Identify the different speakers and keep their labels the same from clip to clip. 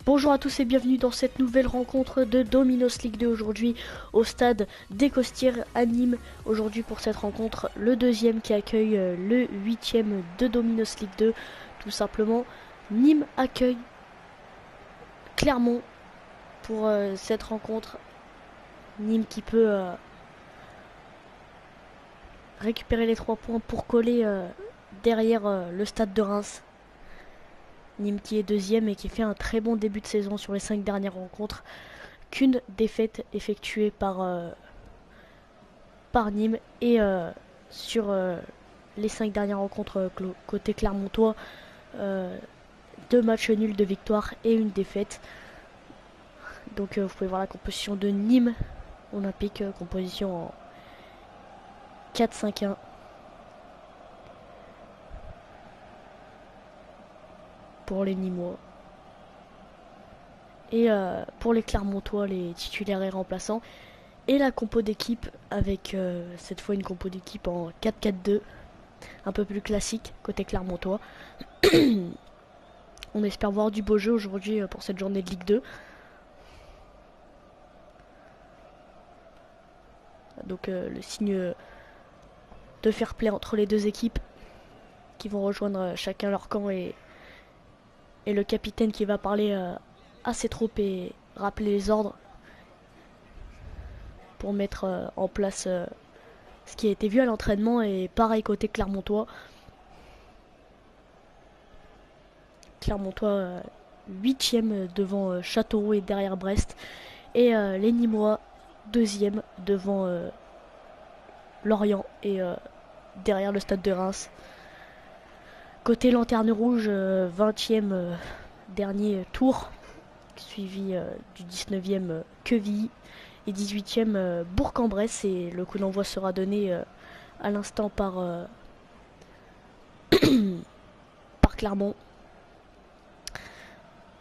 Speaker 1: Bonjour à tous et bienvenue dans cette nouvelle rencontre de Dominos League 2 aujourd'hui au stade des Costières à Nîmes. Aujourd'hui pour cette rencontre, le deuxième qui accueille le huitième de Dominos League 2. Tout simplement, Nîmes accueille Clermont pour cette rencontre. Nîmes qui peut récupérer les 3 points pour coller derrière le stade de Reims. Nîmes qui est deuxième et qui fait un très bon début de saison sur les 5 dernières rencontres. Qu'une défaite effectuée par Nîmes et sur les 5 dernières rencontres côté Clermontois, euh, 2 matchs nuls, de victoire et une défaite. Donc vous pouvez voir la composition de Nîmes Olympique, composition en 4-5-1 pour les Nîmois. Et pour les Clermontois, les titulaires et remplaçants. Et la compo d'équipe avec cette fois une compo d'équipe en 4-4-2, un peu plus classique côté Clermontois. On espère voir du beau jeu aujourd'hui pour cette journée de Ligue 2. Donc le signe de fair play entre les deux équipes qui vont rejoindre chacun leur camp et le capitaine qui va parler à ses troupes et rappeler les ordres pour mettre en place ce qui a été vu à l'entraînement. Et pareil côté Clermontois. Clermontois 8ème devant Châteauroux et derrière Brest. Et les Nîmois 2ème devant Lorient et derrière le stade de Reims. Côté Lanterne Rouge, 20ème dernier tour, suivi du 19ème Quevilly et 18ème Bourg-en-Bresse. Et le coup d'envoi sera donné à l'instant par Clermont.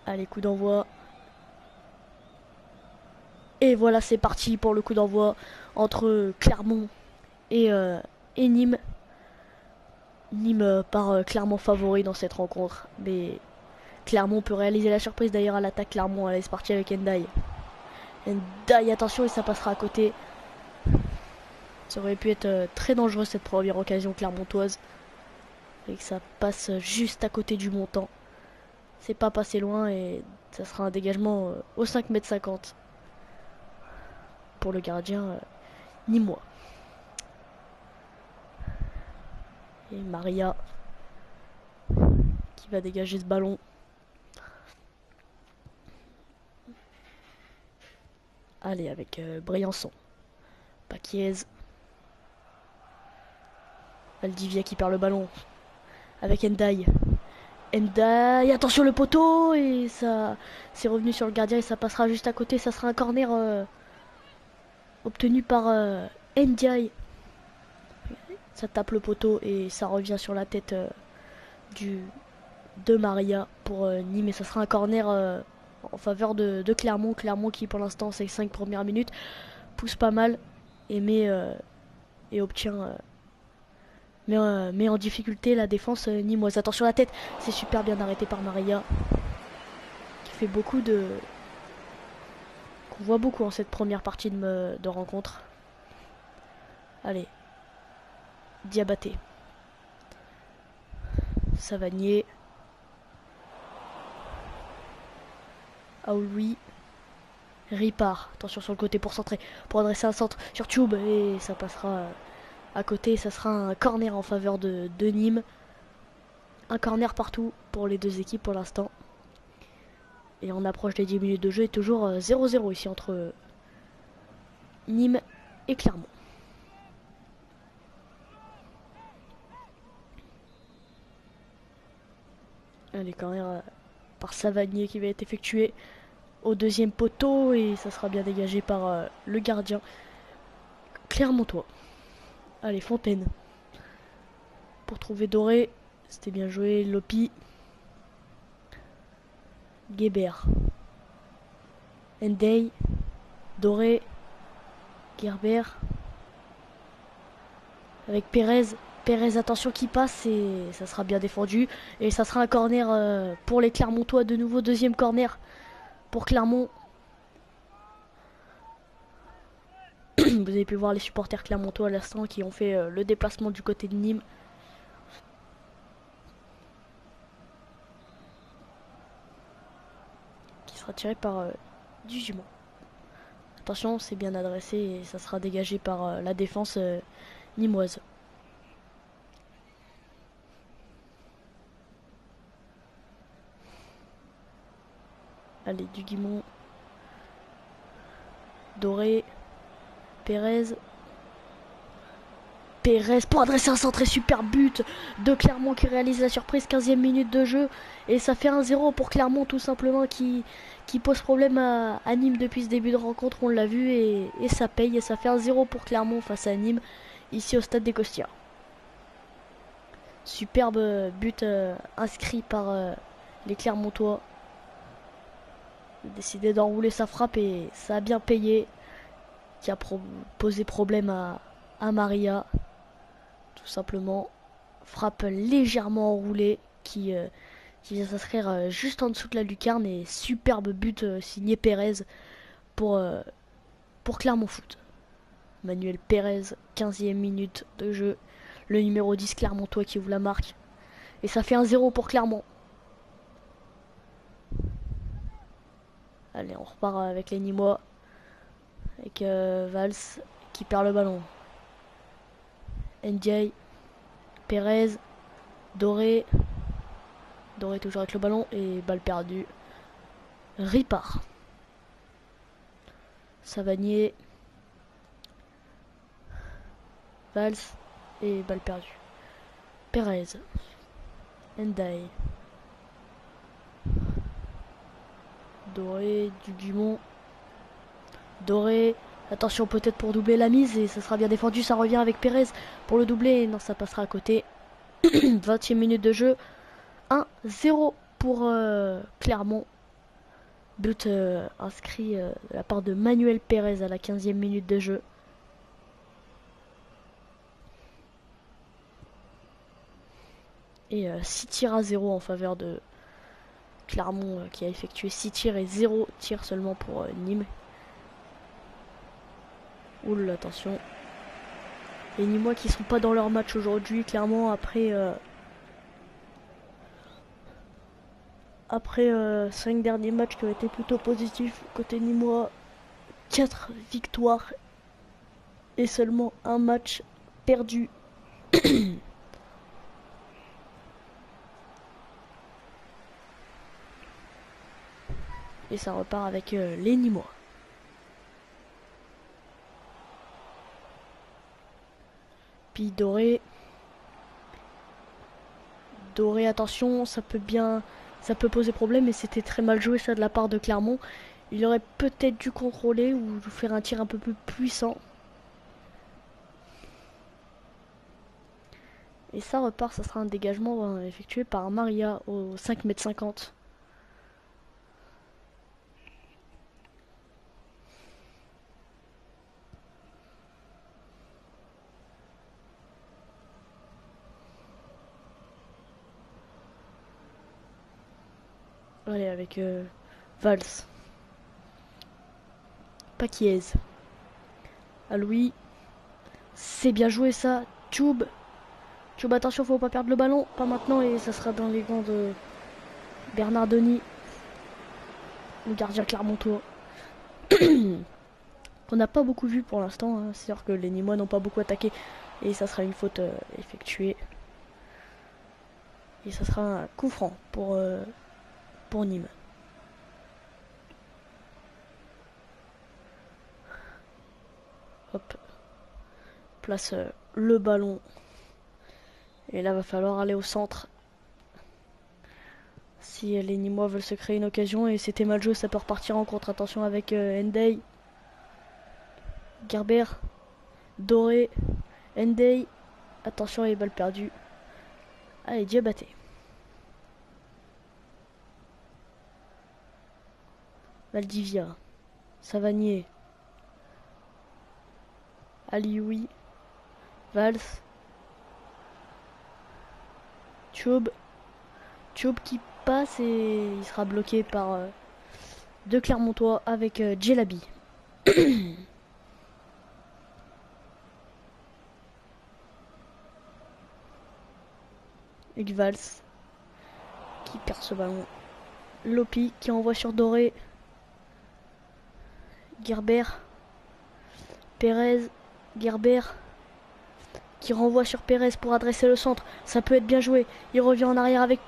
Speaker 1: Allez, coup d'envoi. Et voilà, c'est parti pour le coup d'envoi entre Clermont et Nîmes. Nîmes part clairement favori dans cette rencontre, mais Clermont peut réaliser la surprise d'ailleurs à l'attaque. Clermont, allez, c'est parti avec Ndiaye. Ndiaye, attention, et ça passera à côté. Ça aurait pu être très dangereux cette première occasion clermontoise. Et que ça passe juste à côté du montant. C'est pas passé loin et ça sera un dégagement au 5,50 m pour le gardien nîmois. Et Maria qui va dégager ce ballon. Allez, avec Briançon. Paquiez. Valdivia qui perd le ballon. Avec Ndiaye. Ndiaye, attention le poteau. Et ça, c'est revenu sur le gardien et ça passera juste à côté. Ça sera un corner obtenu par Ndiaye. Ça tape le poteau et ça revient sur la tête de Maria pour Nîmes. Et ça sera un corner en faveur de Clermont. Clermont qui pour l'instant ces 5 premières minutes pousse pas mal et et obtient met en difficulté la défense nîmoise. Attention à la tête, c'est super bien arrêté par Maria qui fait qu'on voit beaucoup en cette première partie de rencontre. Allez, Diabaté, Savanier, Aoui, Ripard, attention sur le côté pour centrer, pour adresser un centre sur Tube et ça passera à côté. Ça sera un corner en faveur de Nîmes. Un corner partout pour les deux équipes pour l'instant. Et on approche des 10 minutes de jeu et toujours 0-0 ici entre Nîmes et Clermont. Allez, corner par Savanier qui va être effectué au deuxième poteau et ça sera bien dégagé par le gardien clermontois. Allez, Fontaine pour trouver Doré. C'était bien joué. Lopi, Guébert, Ndey, Doré, Gerber avec Pérez. Pérez, attention qui passe et ça sera bien défendu. Et ça sera un corner pour les Clermontois. De nouveau, deuxième corner pour Clermont. Vous avez pu voir les supporters clermontois à l'instant qui ont fait le déplacement du côté de Nîmes. Qui sera tiré par Dugimon. Attention, c'est bien adressé et ça sera dégagé par la défense nîmoise. Allez, Dugimon. Doré. Pérez. Pérez pour adresser un centre et super but de Clermont qui réalise la surprise, 15e minute de jeu. Et ça fait 1-0 pour Clermont tout simplement qui pose problème à Nîmes depuis ce début de rencontre, on l'a vu, et ça paye. Et ça fait 1-0 pour Clermont face à Nîmes, ici au stade des Costières. Superbe but inscrit par les Clermontois. Il a décidé d'enrouler sa frappe et ça a bien payé. Qui a posé problème à Maria. Tout simplement. Frappe légèrement enroulée qui vient s'inscrire juste en dessous de la lucarne. Et superbe but signé Pérez pour Clermont Foot. Manuel Pérez, 15e minute de jeu. Le numéro 10 Clermontois qui ouvre la marque. Et ça fait 1-0 pour Clermont. Allez, on repart avec les Nîmois. Avec Valls qui perd le ballon. NJ, Pérez, Doré. Doré toujours avec le ballon et balle perdue. Ripard. Savanier. Valls et balle perdue. Pérez. Ndai. Doré, Dugimon. Doré. Attention peut-être pour doubler la mise et ça sera bien défendu. Ça revient avec Pérez pour le doubler. Non, ça passera à côté. 20e minute de jeu. 1-0 pour Clermont. But inscrit de la part de Manuel Pérez à la 15e minute de jeu. Et 6 tirs à 0 en faveur de Clermont qui a effectué 6 tirs et 0 tirs seulement pour Nîmes. Oula, attention. Les Nîmois qui sont pas dans leur match aujourd'hui, clairement, après 5 derniers matchs qui ont été plutôt positifs côté Nîmois. 4 victoires et seulement un match perdu. Et ça repart avec les Nîmois. Puis Doré. Doré, attention, ça peut poser problème, mais c'était très mal joué ça de la part de Clermont. Il aurait peut-être dû contrôler ou faire un tir un peu plus puissant. Et ça repart, ça sera un dégagement effectué par Maria au 5,50 m. Allez, avec Valls. Paquiez. À Louis. C'est bien joué ça. Tube. Tube, attention, faut pas perdre le ballon. Pas maintenant et ça sera dans les gants de Bernardoni. Le gardien clermontois. Qu'on n'a pas beaucoup vu pour l'instant. Hein. C'est-à-dire que les Nîmois n'ont pas beaucoup attaqué. Et ça sera une faute effectuée. Et ça sera un coup franc pour Nîmes. Hop. Place le ballon. Et là, va falloir aller au centre. Si les Nîmois veulent se créer une occasion. Et c'était mal joué, ça peut repartir en contre. Attention avec Ndei. Gerber. Doré. Ndei. Attention, les balles perdues. Allez, Diabaté. Valdivia. Savanier. Alioui. Valls. Tube. Tube qui passe et il sera bloqué par de Clermontois avec Djelabi. Valls qui perd ce ballon. Lopi qui envoie sur Doré. Gerber. Pérez. Gerber qui renvoie sur Pérez pour adresser le centre. Ça peut être bien joué. Il revient en arrière avec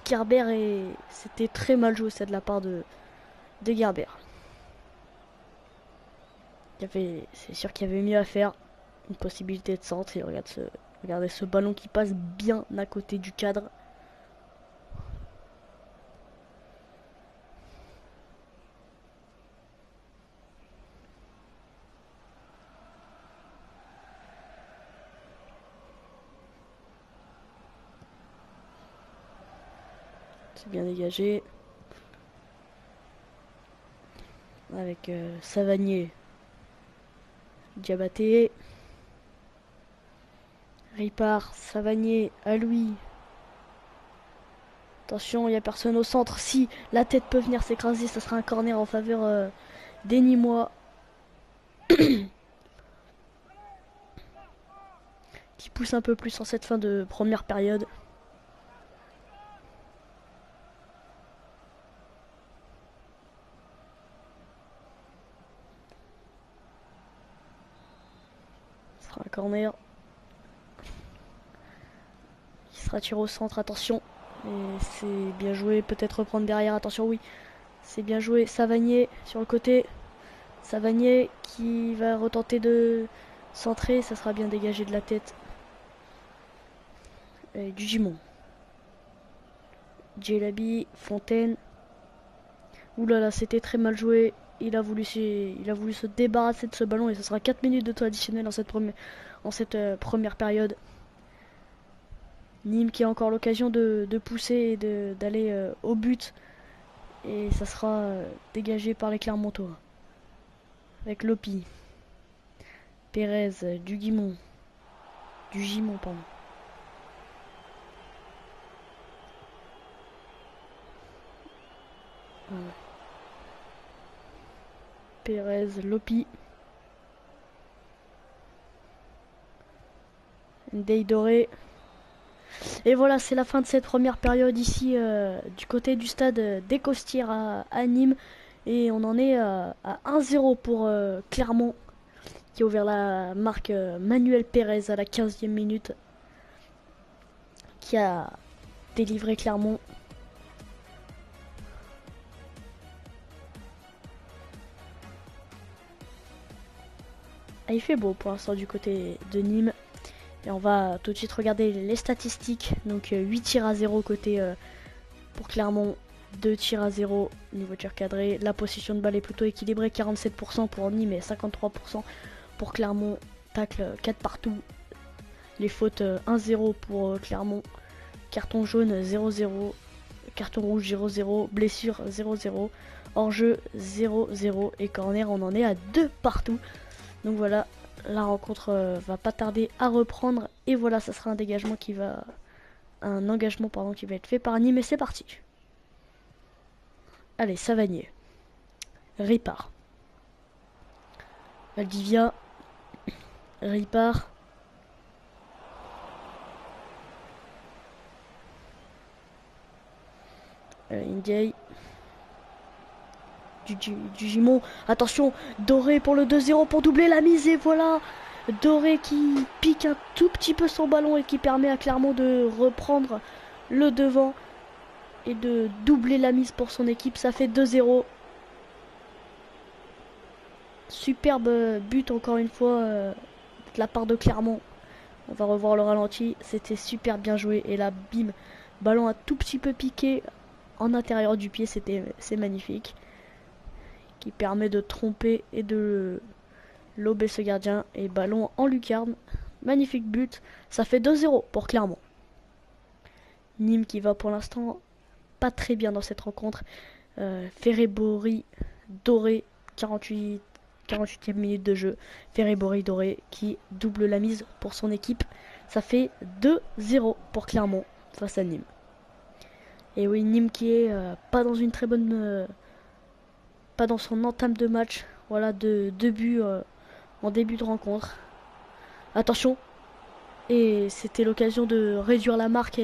Speaker 1: Gerber et c'était très mal joué ça de la part de Gerber. C'est sûr qu'il y avait mieux à faire. Une possibilité de centre et regardez ce ballon qui passe bien à côté du cadre. C'est bien dégagé. Avec Savanier. Diabaté. Ripard. Savanier. À lui. Attention, il n'y a personne au centre. Si la tête peut venir s'écraser, ça sera un corner en faveur des Nîmois. Qui pousse un peu plus en cette fin de première période. Ce sera un corner. Qui sera tiré au centre, attention. Et c'est bien joué, peut-être reprendre derrière, attention, oui. C'est bien joué, Savanier sur le côté. Savanier qui va retenter de centrer, ça sera bien dégagé de la tête. Et du Gimon. Djelabi, Fontaine. Oulala, c'était très mal joué. Il a voulu se débarrasser de ce ballon et ce sera 4 minutes de temps additionnel en cette première période. Nîmes qui a encore l'occasion de pousser et d'aller au but. Et ça sera dégagé par les Clermontois. Avec Lopi. Pérez, du Gimon, pardon. Voilà. Pérez, Lopi. Ndeye Doré. Et voilà, c'est la fin de cette première période ici du côté du stade des Costières à Nîmes. Et on en est à 1-0 pour Clermont qui a ouvert la marque Manuel Pérez à la 15e minute. Qui a délivré Clermont. Ah, il fait beau pour l'instant du côté de Nîmes. Et on va tout de suite regarder les statistiques. Donc 8 tirs à 0 côté pour Clermont, 2 tirs à 0 niveau tir cadré. La position de balle est plutôt équilibrée, 47% pour Nîmes et 53% pour Clermont. Tacle 4 partout. Les fautes 1-0 pour Clermont. Carton jaune 0-0. Carton rouge 0-0. Blessure 0-0. Hors-jeu 0-0. Et corner, on en est à 2 partout. Donc voilà, la rencontre va pas tarder à reprendre. Et voilà, ça sera un engagement qui va être fait par Nîmes. Et c'est parti. Allez, Savanier. Ripard. Valdivia. Ripard. Ndiaye. Du Gimon. Attention, Doré pour le 2-0 pour doubler la mise. Et voilà, Doré qui pique un tout petit peu son ballon et qui permet à Clermont de reprendre le devant et de doubler la mise pour son équipe. Ça fait 2-0. Superbe but encore une fois de la part de Clermont. On va revoir le ralenti. C'était super bien joué. Et là, bim, ballon un tout petit peu piqué en intérieur du pied. C'est magnifique. Qui permet de tromper et de lober ce gardien. Et ballon en lucarne. Magnifique but. Ça fait 2-0 pour Clermont. Nîmes qui va pour l'instant pas très bien dans cette rencontre. Ferré-Bory, Doré, 48e minute de jeu. Ferré-Bory, Doré qui double la mise pour son équipe. Ça fait 2-0 pour Clermont face à Nîmes. Et oui, Nîmes qui est pas dans une très bonne pas dans son entame de match. Voilà, deux buts en début de rencontre. Attention. Et c'était l'occasion de réduire la marque.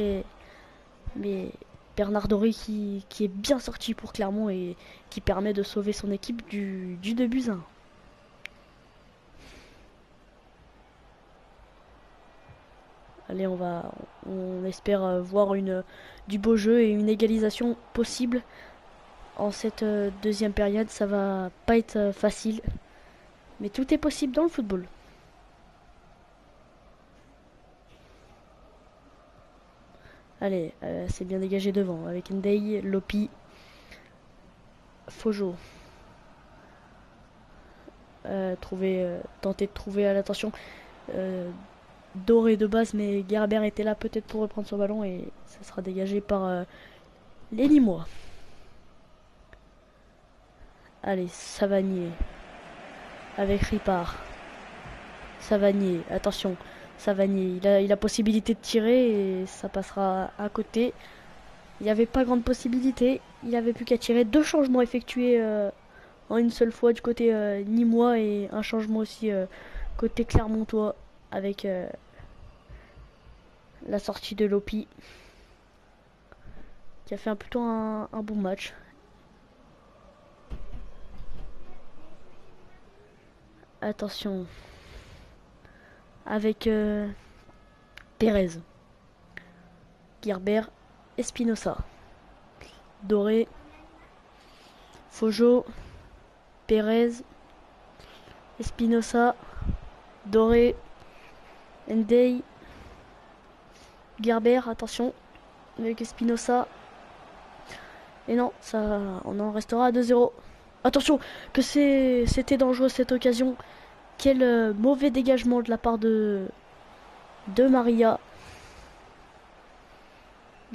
Speaker 1: Mais Bernard Doré qui est bien sorti pour Clermont et qui permet de sauver son équipe du 2-1. Allez, on espère voir du beau jeu et une égalisation possible en cette deuxième période. Ça va pas être facile, mais tout est possible dans le football. Allez, c'est bien dégagé devant avec Ndeye, Lopi, Fojo. Tenter de trouver à l'attention Doré de base, mais Gerber était là peut-être pour reprendre son ballon et ça sera dégagé par les Limois. Allez, Savanier avec Ripard. Savanier, attention, Savanier, il a possibilité de tirer et ça passera à côté. Il n'y avait pas grande possibilité, il avait plus qu'à tirer. Deux changements effectués en une seule fois du côté Nîmois et un changement aussi côté Clermontois avec la sortie de Lopi qui a fait plutôt un bon match. Attention avec Pérez, Gerber, Espinosa, Doré, Fojo, Pérez, Espinosa, Doré, Ndeye, Gerber, attention avec Espinosa. Et non, ça, on en restera à 2-0. Attention, que c'était dangereux cette occasion. Quel mauvais dégagement de la part de Maria.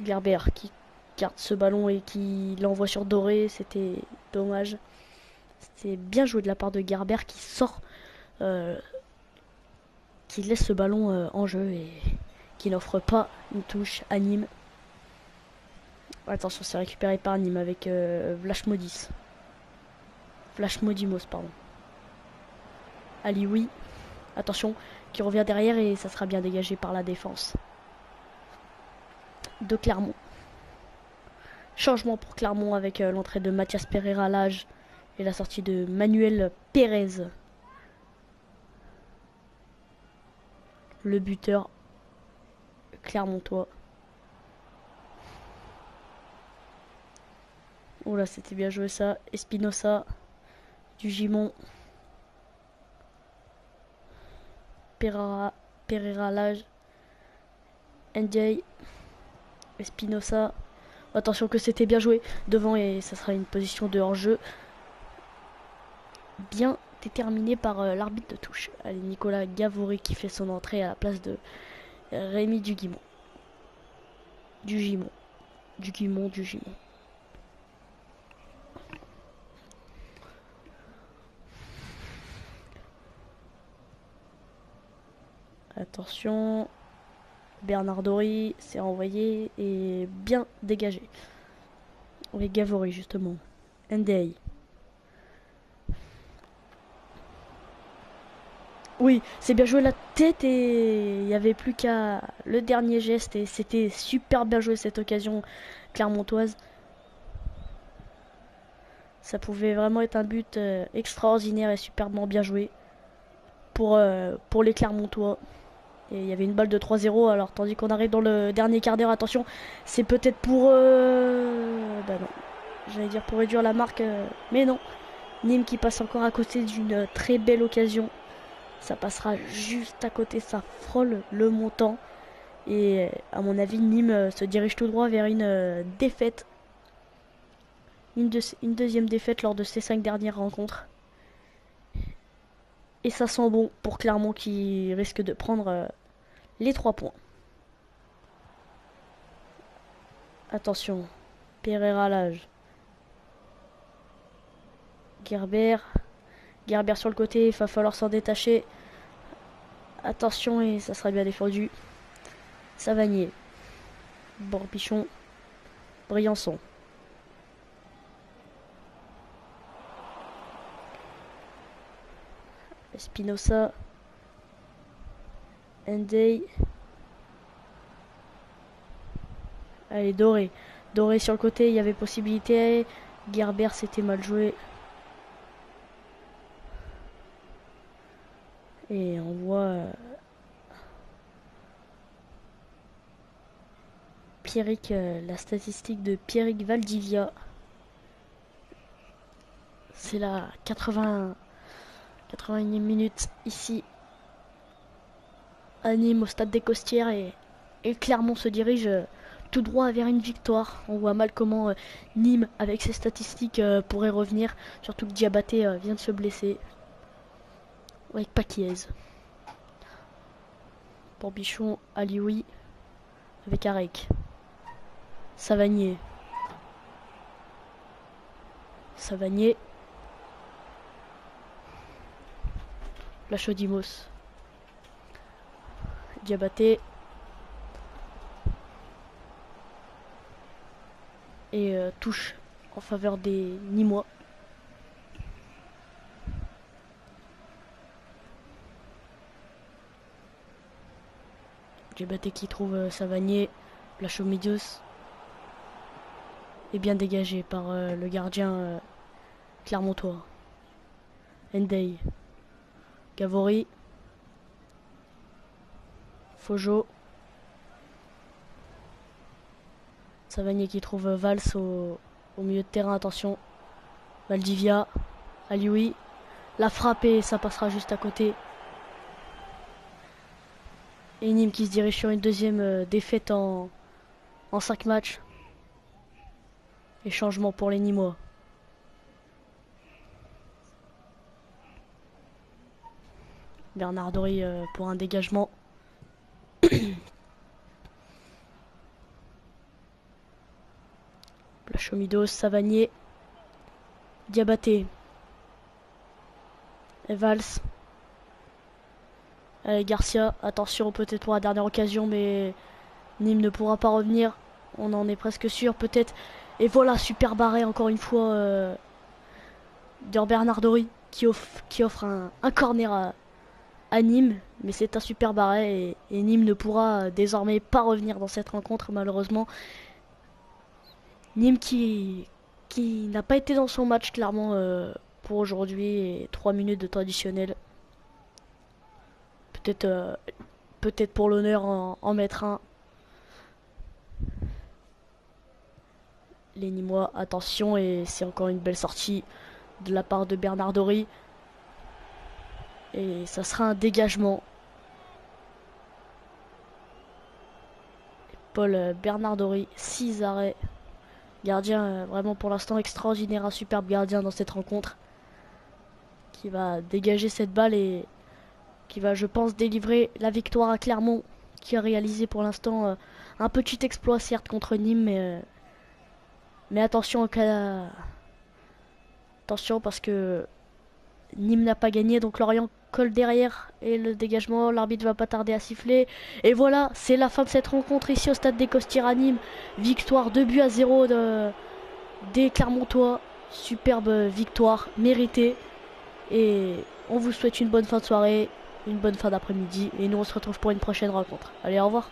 Speaker 1: Gerber qui garde ce ballon et qui l'envoie sur Doré. C'était dommage. C'était bien joué de la part de Gerber qui sort, qui laisse ce ballon en jeu et qui n'offre pas une touche à Nîmes. Attention, c'est récupéré par Nîmes avec Vlachmodis. Vlachmodimos, pardon. Alioui, attention, qui revient derrière et ça sera bien dégagé par la défense de Clermont. Changement pour Clermont avec l'entrée de Mathias Pereira à l'âge et la sortie de Manuel Pérez. Le buteur clermontois. Oh là, c'était bien joué ça. Espinosa, du Gimon. Pereira à l'âge. NJ. Espinosa. Attention que c'était bien joué devant et ça sera une position de hors-jeu bien déterminée par l'arbitre de touche. Allez, Nicolas Gavory qui fait son entrée à la place de Rémi Duguimont. Du Gimon. Attention. Bernard Doré s'est envoyé et bien dégagé. Avec Gavory justement. Ndeye. Oui, c'est bien joué la tête et il n'y avait plus qu'à le dernier geste et c'était super bien joué cette occasion clermontoise. Ça pouvait vraiment être un but extraordinaire et superbement bien joué pour les Clermontois. Et il y avait une balle de 3-0, alors tandis qu'on arrive dans le dernier quart d'heure, attention, c'est peut-être pour... bah non, j'allais dire pour réduire la marque, mais non. Nîmes qui passe encore à côté d'une très belle occasion. Ça passera juste à côté, ça frôle le montant. Et à mon avis, Nîmes se dirige tout droit vers une défaite. Une deuxième défaite lors de ces 5 dernières rencontres. Et ça sent bon pour Clermont qui risque de prendre les 3 points. Attention, Pereira à l'âge. Gerber sur le côté, il va falloir s'en détacher. Attention et ça sera bien défendu. Savanier. Borbichon. Briançon. Espinosa. Ndeye. Allez, Doré. Doré sur le côté, il y avait possibilité. Gerber, c'était mal joué. Et on voit Pierrick, la statistique de Pierrick Valdivia. C'est la 81e minute ici à Nîmes au stade des Costières et Clermont se dirige tout droit vers une victoire. On voit mal comment Nîmes avec ses statistiques pourrait revenir, surtout que Diabaté vient de se blesser avec Paquiez. Pour Bichon, Alioui avec Arek. Savanier. Savanier. Lachodimos. Diabaté. Et touche en faveur des Nîmois. Diabaté qui trouve Savanier. Lachomidios est bien dégagé par le gardien clermontois. Ndeye. Gavori. Fojo. Savanier qui trouve Valls au milieu de terrain, attention. Valdivia. Alioui. La frappe et ça passera juste à côté. Et Nîmes qui se dirige sur une deuxième défaite en 5 matchs. Et changement pour les Nîmois. Bernard Dory pour un dégagement. Plachomidos, Savanier. Diabaté. Et Valls. Allez, Garcia, attention peut-être pour la dernière occasion, mais Nîmes ne pourra pas revenir. On en est presque sûr, peut-être. Et voilà, super barré encore une fois de Bernard Dory qui offre un corner à Nîmes. Mais c'est un super barré et Nîmes ne pourra désormais pas revenir dans cette rencontre malheureusement. Nîmes qui n'a pas été dans son match clairement pour aujourd'hui et 3 minutes de temps additionnel. Peut-être pour l'honneur en mettre un. Les Nîmois, attention, et c'est encore une belle sortie de la part de Bernard Dory. Et ça sera un dégagement. Paul Bernard Dory, 6 arrêts. Gardien vraiment pour l'instant extraordinaire, un superbe gardien dans cette rencontre. Qui va dégager cette balle et qui va, je pense, délivrer la victoire à Clermont. Qui a réalisé pour l'instant un petit exploit certes contre Nîmes, mais attention au cas... Attention parce que Nîmes n'a pas gagné, donc Lorient colle derrière et le dégagement, l'arbitre va pas tarder à siffler. Et voilà, c'est la fin de cette rencontre ici au stade des Costières à Nîmes. Victoire 2-0 des Clermontois. Superbe victoire méritée. Et on vous souhaite une bonne fin de soirée, une bonne fin d'après-midi. Et nous on se retrouve pour une prochaine rencontre. Allez, au revoir.